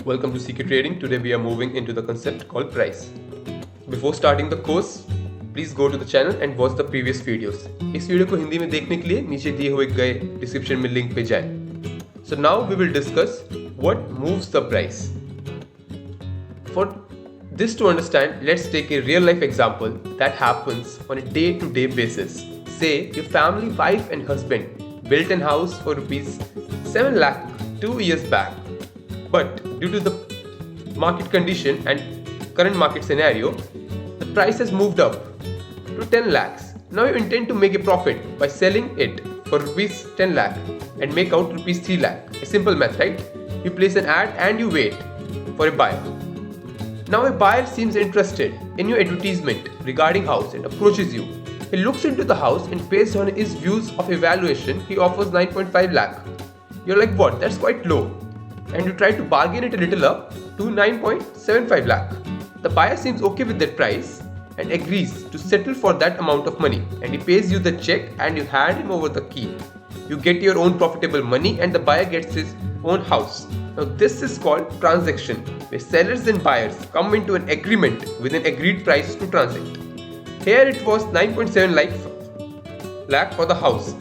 Welcome to CK Trading. Today we are moving into the concept called price. Before starting the course, please go to the channel and watch the previous videos. इस video को हिंदी में देखने के लिए नीचे दिए हुए गए डिस्क्रिप्शन में लिंक पे जाएं. So now we will discuss what moves the price. For this to understand, let's take a real life example that happens on a day-to-day basis. Say your family, wife and husband built a house for rupees 7 lakh 2 years back. But due to the market condition and current market scenario, the price has moved up to 10 lakhs. Now you intend to make a profit by selling it for rupees 10 lakh and make out rupees 3 lakh. A simple math, right? You place an ad and you wait for a buyer. Now a buyer seems interested in your advertisement regarding house and approaches you. He looks into the house and based on his views of evaluation, he offers 9.5 lakh. You're like, what? That's quite low. And you try to bargain it a little up to 9.75 lakh. The buyer seems okay with that price and agrees to settle for that amount of money, and he pays you the check and you hand him over the key. You get your own profitable money and the buyer gets his own house. Now this is called transaction, where sellers and buyers come into an agreement with an agreed price to transact. Here it was 9.7 lakh for the house.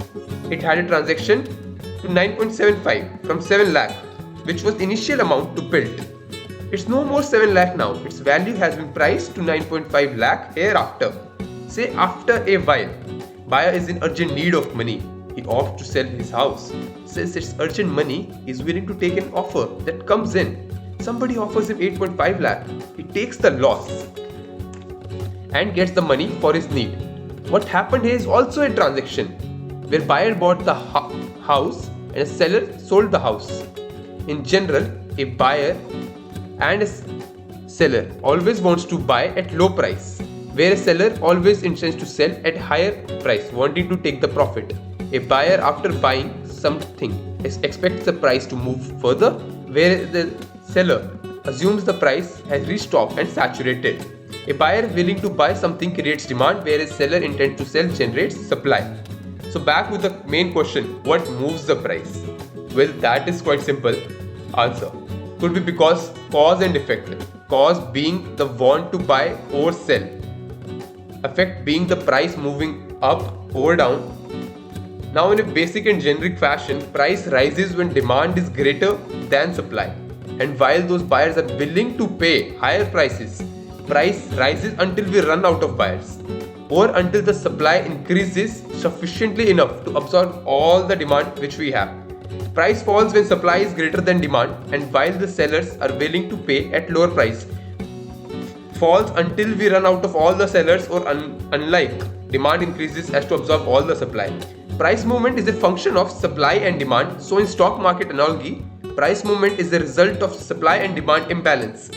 It had a transaction to 9.75 from 7 lakh, which was the initial amount to build. It's no more 7 lakh now. Its value has been priced to 9.5 lakh hereafter. Say after a while, buyer is in urgent need of money. He opts to sell his house. Since it's urgent money, he is willing to take an offer that comes in. Somebody offers him 8.5 lakh. He takes the loss and gets the money for his need. What happened here is also a transaction where buyer bought the house and a seller sold the house. In general, a buyer and a seller always wants to buy at low price, where a seller always intends to sell at higher price, wanting to take the profit. A buyer, after buying something, expects the price to move further, whereas the seller assumes the price has reached top and saturated. A buyer willing to buy something creates demand, whereas seller intends to sell generates supply. So back with the main question, what moves the price? Well, that is quite simple. Answer. Could be because cause and effect. Cause being the want to buy or sell. Effect being the price moving up or down. Now in a basic and generic fashion, price rises when demand is greater than supply. And while those buyers are willing to pay higher prices, price rises until we run out of buyers, or until the supply increases sufficiently enough to absorb all the demand which we have. Price falls when supply is greater than demand, and while the sellers are willing to pay at lower price. Falls until we run out of all the sellers, or unlike demand increases as to absorb all the supply. Price movement is a function of supply and demand. So in stock market analogy, price movement is the result of supply and demand imbalance,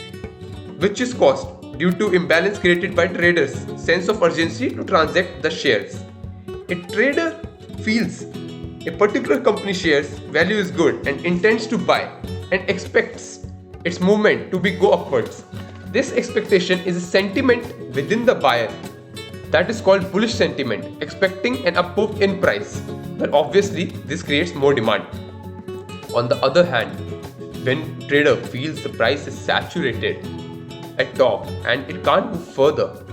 which is caused due to imbalance created by traders' sense of urgency to transact the shares. A trader feels a particular company shares value is good and intends to buy and expects its movement to be go upwards. This expectation is a sentiment within the buyer that is called bullish sentiment, expecting an up move in price. But obviously this creates more demand. On the other hand, when trader feels the price is saturated at top and it can't move further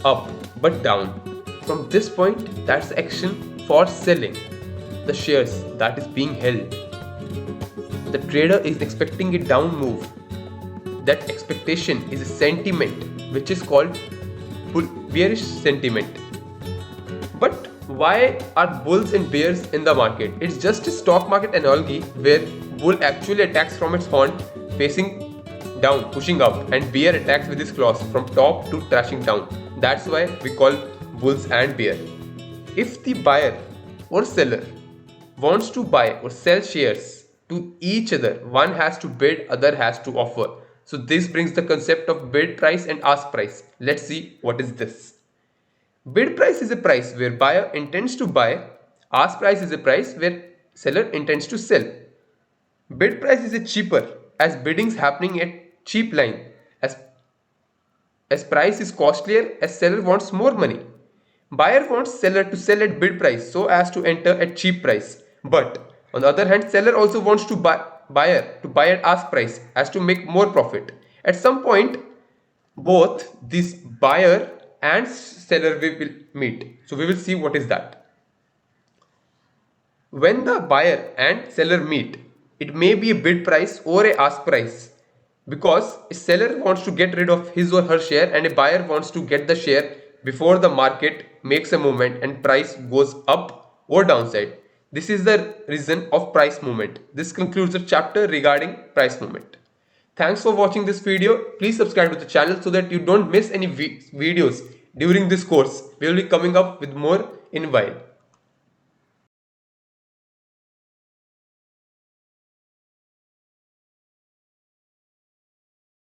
up but down, from this point that's the action for selling the shares that is being held. The trader is expecting a down move. That expectation is a sentiment which is called bearish sentiment. But why are bulls and bears in the market? It's just a stock market analogy where bull actually attacks from its horn facing down, pushing up, and bear attacks with his claws from top to trashing down. That's why we call bulls and bear. If the buyer or seller wants to buy or sell shares to each other, one has to bid, other has to offer. So this brings the concept of bid price and ask price. Let's see what is this. Bid price is a price where buyer intends to buy. Ask price is a price where seller intends to sell. Bid price is a cheaper as biddings happening at cheap line. As price is costlier as seller wants more money. Buyer wants seller to sell at bid price so as to enter at cheap price. But on the other hand, seller also wants to buy buyer to buy at ask price as to make more profit. At some point, both this buyer and seller will meet. So we will see what is that. When the buyer and seller meet, it may be a bid price or a ask price, because a seller wants to get rid of his or her share and a buyer wants to get the share before the market makes a movement and price goes up or downside. This is the reason of price movement. This concludes the chapter regarding price movement. Thanks for watching this video. Please subscribe to the channel so that you don't miss any videos during this course. We will be coming up with more in a while.